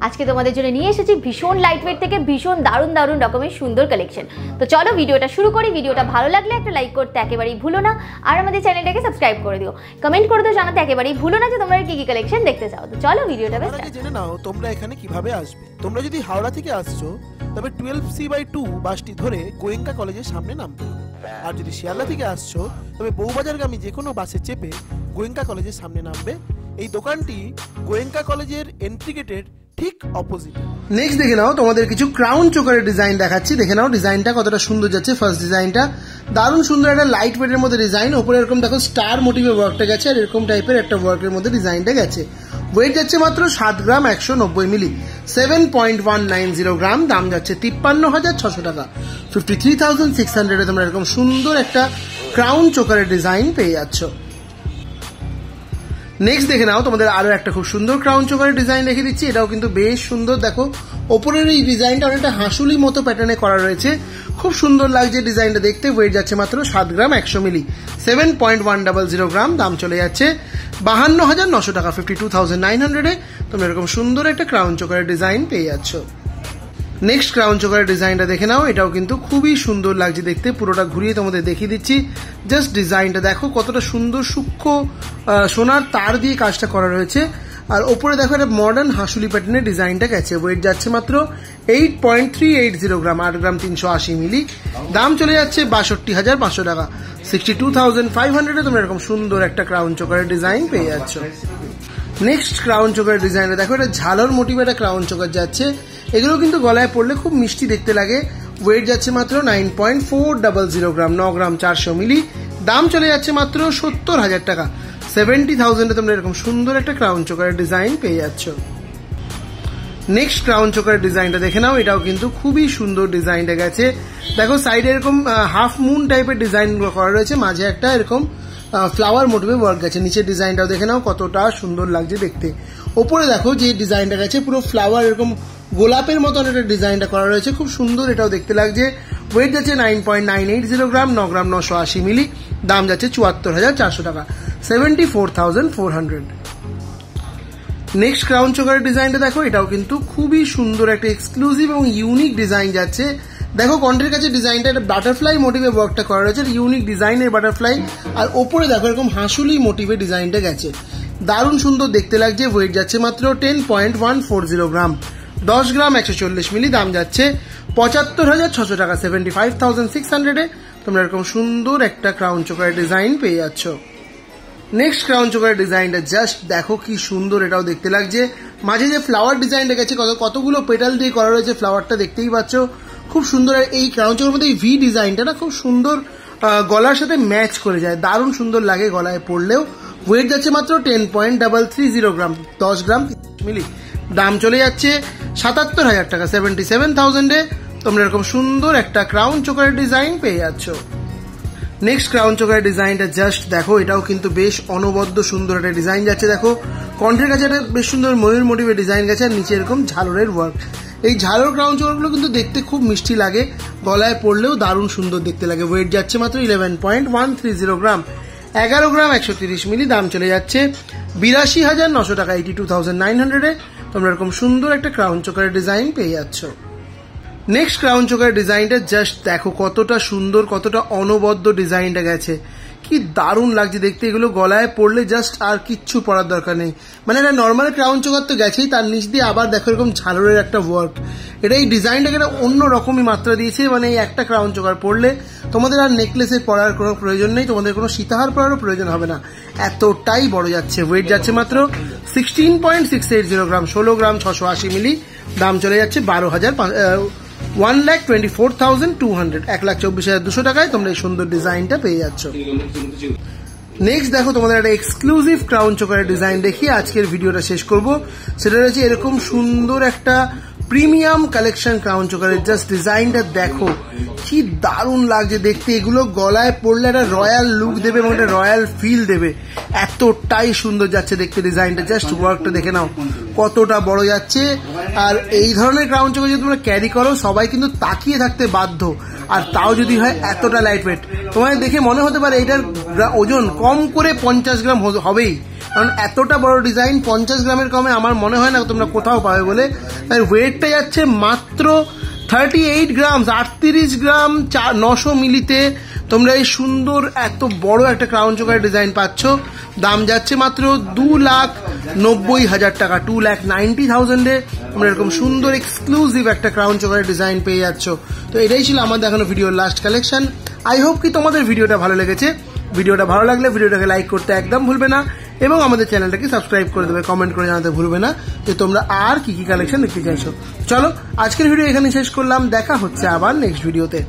আজকে তোমাদের জন্য নিয়ে এসেছি ভীষণ লাইট ওয়েট থেকে ভীষণ দারুণ দারুণ রকমের সুন্দর কালেকশন। তো চলো ভিডিওটা শুরু করি। ভিডিওটা ভালো লাগলে একটা লাইক করতে একেবারেই ভুলো না, আর আমাদের চ্যানেলটাকে সাবস্ক্রাইব করে দিও। কমেন্ট করে দিও, জানাতে একেবারেই ভুলো না যে তোমরা কি কি কালেকশন দেখতে চাও। তো চলো ভিডিওটা জেনে নাও তোমরা এখানে কিভাবে আসবে। তোমরা যদি হাওড়া থেকে আসছো তবে 12C/2 বাসটি ধরে গোয়েঙ্কা কলেজের সামনে নামবে। আর যদি শিয়ালদা থেকে আসছো তবে বউবাজারগামী যে কোনো বাসে চেপে গোয়েঙ্কা কলেজের সামনে নামবে। এই দোকানটি গোয়েঙ্কা কলেজের এন্ট্রি গেটের ঠিক অপোজিট। নেক্সট দেখে নাও তোমাদের কিছু ক্রাউন চোকারের ডিজাইন দেখাচ্ছি। দেখে নাও ডিজাইনটা কতটা সুন্দর যাচ্ছে। ফার্স্ট ডিজাইনটা দারুণ সুন্দর, একটা লাইট ওয়েটের মধ্যে ডিজাইন, উপরে এরকম দেখো স্টার মোটিভে ওয়ার্কটা গেছে, আর এরকম টাইপের একটা ওয়ার্কের মধ্যে ডিজাইনটা গেছে। ওয়েট যাচ্ছে মাত্র 7 গ্রাম 190 মিলি, 7.190 গ্রাম। দাম যাচ্ছে 53,600 টাকা, 53,600 তোমরা এরকম সুন্দর একটা ক্রাউন চোকারের ডিজাইন পেয়ে যাচ্ছ। নেক্সট দেখে নাও তোমাদের আরো একটা খুব সুন্দর ক্রাউন চোকারের ডিজাইন রেখে দিচ্ছি। এটাও কিন্তু বেশ সুন্দর। দেখো ওপরের এই ডিজাইনটা অনেকটা হাঁসুলি মতো প্যাটার্নে করা রয়েছে, খুব সুন্দর লাগছে ডিজাইনটা দেখতে। ওয়েট যাচ্ছে মাত্র 7 গ্রাম 100 মিলি, 7.100 গ্রাম। দাম চলে যাচ্ছে 52,900 টাকা, 52,900 তোমরা এরকম সুন্দর একটা ক্রাউন চোকারের ডিজাইন পেয়ে যাচ্ছ। নেক্সট ক্রাউন চোকারের ডিজাইনটা দেখে নাও। এটাও কিন্তু খুবই সুন্দর লাগছে দেখতে। পুরোটা ঘুরিয়ে তোমাদের দেখিয়ে দিচ্ছি। জাস্ট ডিজাইনটা দেখো কতটা সুন্দর, সূক্ষ্ম সোনার তার দিয়ে কাজটা করা রয়েছে। আর ওপরে দেখো একটা মডার্ন হাঁসুলি প্যাটার্নের ডিজাইনটা গেছে। ওয়েট যাচ্ছে মাত্র 8.380 গ্রাম, 8 গ্রাম 380 মিলি। দাম চলে যাচ্ছে 62,500 টাকা, 62,500 তোমরা এরকম সুন্দর একটা ক্রাউন চোকারের ডিজাইন পেয়ে যাচ্ছ। নেক্সট ক্রাউন চোকারের ডিজাইনটা দেখো, এটা ঝালর মোটিভে একটা ক্রাউন চোকার যাচ্ছে। এগুলো কিন্তু গলায় পড়লে খুব মিষ্টি দেখতে লাগে। ওয়েট যাচ্ছে মাত্র 9.400 গ্রাম, 9 গ্রাম 400 মিলি। দাম চলে যাচ্ছে মাত্র 70,000 টাকা, 70,000 তোমরা এরকম সুন্দর একটা ক্রাউন চোকারের ডিজাইন পেয়ে যাচ্ছ। নেক্সট ক্রাউন চোকারের ডিজাইনটা দেখে নাও। এটাও কিন্তু খুবই সুন্দর ডিজাইনটা গেছে। দেখো সাইডে এরকম হাফ মুন টাইপের ডিজাইন করা রয়েছে, মাঝে একটা এরকম ফ্লাওয়ার মোটিভে ওয়ার্ক গেছে। নিচের ডিজাইনটাও দেখে নাও কতটা সুন্দর লাগছে দেখতে। ওপরে দেখো যে ডিজাইনটা গেছে পুরো ফ্লাওয়ার এরকম গোলাপের মতন একটা ডিজাইনটা করা রয়েছে, খুব সুন্দর এটাও দেখতে লাগছে। ওয়েট যাচ্ছে 9.980 গ্রাম, 9 গ্রাম 980 মিলি। দাম যাচ্ছে 74,400 টাকা, 74,400। নেক্সট ক্রাউন চোকারের ডিজাইনটা দেখো। এটাও কিন্তু খুবই সুন্দর একটা এক্সক্লুসিভ এবং ইউনিক ডিজাইন যাচ্ছে। দেখো কন্টের কাছে ডিজাইনটা একটা বাটারফ্লাই মোটিভে ওয়ার্কটা করা রয়েছে, ইউনিক ডিজাইনের বাটারফ্লাই। আর ওপরে দেখো এরকম হাঁসুলি মোটিভে ডিজাইনটা গেছে, দারুণ সুন্দর দেখতে লাগছে। ওয়েট যাচ্ছে মাত্র 10.140 গ্রাম, 10 গ্রাম 140 মিলি। দাম যাচ্ছে 75,600 টাকা, 75,600 তোমরা এরকম সুন্দর একটা ক্রাউন চোকারের ডিজাইন পেয়ে যাচ্ছ। নেক্সট ক্রাউন চোকারের ডিজাইনটা জাস্ট দেখো কি সুন্দর এটাও দেখতে লাগছে। মাঝে যে ফ্লাওয়ার ডিজাইনটা গেছে, কতগুলো পেটাল দিয়ে করা রয়েছে, ফ্লাওয়ারটা দেখতেই পাচ্ছ খুব সুন্দর। এই ক্রাউন চোকারের মধ্যে এই ভি ডিজাইনটা না খুব সুন্দর গলার সাথে ম্যাচ করে যায়, দারুণ সুন্দর লাগে গলায় পড়লেও। ওয়েট যাচ্ছে মাত্র 10.330 গ্রাম, 10 গ্রাম মিলি। দাম চলে যাচ্ছে 77,000 টাকা, 77,000 তোমরা এরকম সুন্দর একটা ক্রাউন চোকারের ডিজাইন পেয়ে যাচ্ছ। নেক্সট ক্রাউন চোকারের ডিজাইনটা জাস্ট দেখো। এটাও কিন্তু বেশ অনবদ্য সুন্দর একটা ডিজাইন যাচ্ছে। দেখো কণ্ঠের কাছে একটা বেশ সুন্দর ময়ূর মোটিভের ডিজাইন গেছে, আর নিচে এরকম ঝালরের ওয়ার্ক। এই ঝালর ক্রাউন চোকারগুলো কিন্তু দেখতে খুব মিষ্টি লাগে, গলায় পড়লেও দারুণ সুন্দর দেখতে লাগে। ওয়েট যাচ্ছে মাত্র 11.130 গ্রাম, 11 গ্রাম 130 মিলি। দাম চলে যাচ্ছে 82,900 টাকা, 82,900 তোমরা এরকম সুন্দর একটা ক্রাউন চোকারের ডিজাইন পেয়ে যাচ্ছ। নেক্সট ক্রাউন চোকারের ডিজাইনটা জাস্ট দেখো কতটা সুন্দর, কতটা অনবদ্য ডিজাইনটা গেছে, কি দারুণ লাগছে দেখতে। এগুলো গলায় পড়লে জাস্ট আর কিচ্ছু পরার দরকার নেই। মানে এটা নর্মাল ক্রাউন চোকার তো গেছেই, তার নিচ দিয়ে আবার দেখো এরকম ঝালরের একটা ওয়ার্ক। এটা এই ডিজাইনটাকে একটা অন্য রকমই মাত্রা দিয়েছে। মানে এই একটা ক্রাউন চোকার পড়লে তোমাদের আর নেকলেসে পরার কোনো প্রয়োজন নেই, তোমাদের কোনো সীতাহার পরারও প্রয়োজন হবে না, এতটাই বড় যাচ্ছে। ওয়েট যাচ্ছে মাত্র 16.680 গ্রাম, 16 গ্রাম 680 মিলি। দাম চলে যাচ্ছে 1,24,200, 1,24,200 টাকায় তোমরা এই সুন্দর ডিজাইনটা পেয়ে যাচ্ছ। নেক্সট দেখো তোমাদের একটা এক্সক্লুসিভ ক্রাউন চোকারের ডিজাইন দেখিয়ে আজকের ভিডিওটা শেষ করব। সেটা রয়েছে এরকম সুন্দর একটা প্রিমিয়াম কালেকশন ক্রাউন চোকারের। জাস্ট ডিজাইনটা দেখো কি দারুণ লাগছে দেখতে। এগুলো গলায় পড়লে একটা রয়্যাল লুক দেবে এবং একটা রয়্যাল ফিল দেবে, এতটাই সুন্দর যাচ্ছে দেখতে ডিজাইনটা। জাস্ট ওয়ার্কটা দেখে নাও কতটা বড় যাচ্ছে। আর এই ধরনের ক্রাউন চোকার যদি তোমরা ক্যারি করো সবাই কিন্তু তাকিয়ে থাকতে বাধ্য, আর তাও যদি হয় এতটা লাইট ওয়েট। তোমাদের দেখে মনে হতে পারে এটার ওজন কম করে 50 গ্রাম হবেই, কারণ এতটা বড় ডিজাইন 50 গ্রামের কমে আমার মনে হয় না তোমরা কোথাও পাবে বলে। তাই ওয়েটটা যাচ্ছে মাত্র 38 গ্রাম, 38 গ্রাম 900 মিলিতে তোমরা এই সুন্দর এত বড় একটা ক্রাউন চোকার ডিজাইন পাচ্ছ। দাম যাচ্ছে মাত্র 2,90,000 টাকা, 2,90,000-এ তোমরা এরকম সুন্দর এক্সক্লুসিভ একটা ক্রাউন চোকার ডিজাইন পেয়ে যাচ্ছ। তো এটাই ছিল আমার দেখানো ভিডিওর লাস্ট কালেকশন। আই হোপ কি তোমাদের ভিডিওটা ভালো লেগেছে। ভিডিওটা ভালো লাগলে ভিডিওটাকে লাইক করতে একদম ভুলবে না এবং আমাদের চ্যানেলটাকে সাবস্ক্রাইব করে দেবে, কমেন্ট করে জানাতে ভুলবে না যে তোমরা আর কি কি কালেকশন দেখতে চাইছো। চলো আজকের ভিডিও এখানে শেষ করলাম, দেখা হচ্ছে আবার নেক্সট ভিডিওতে।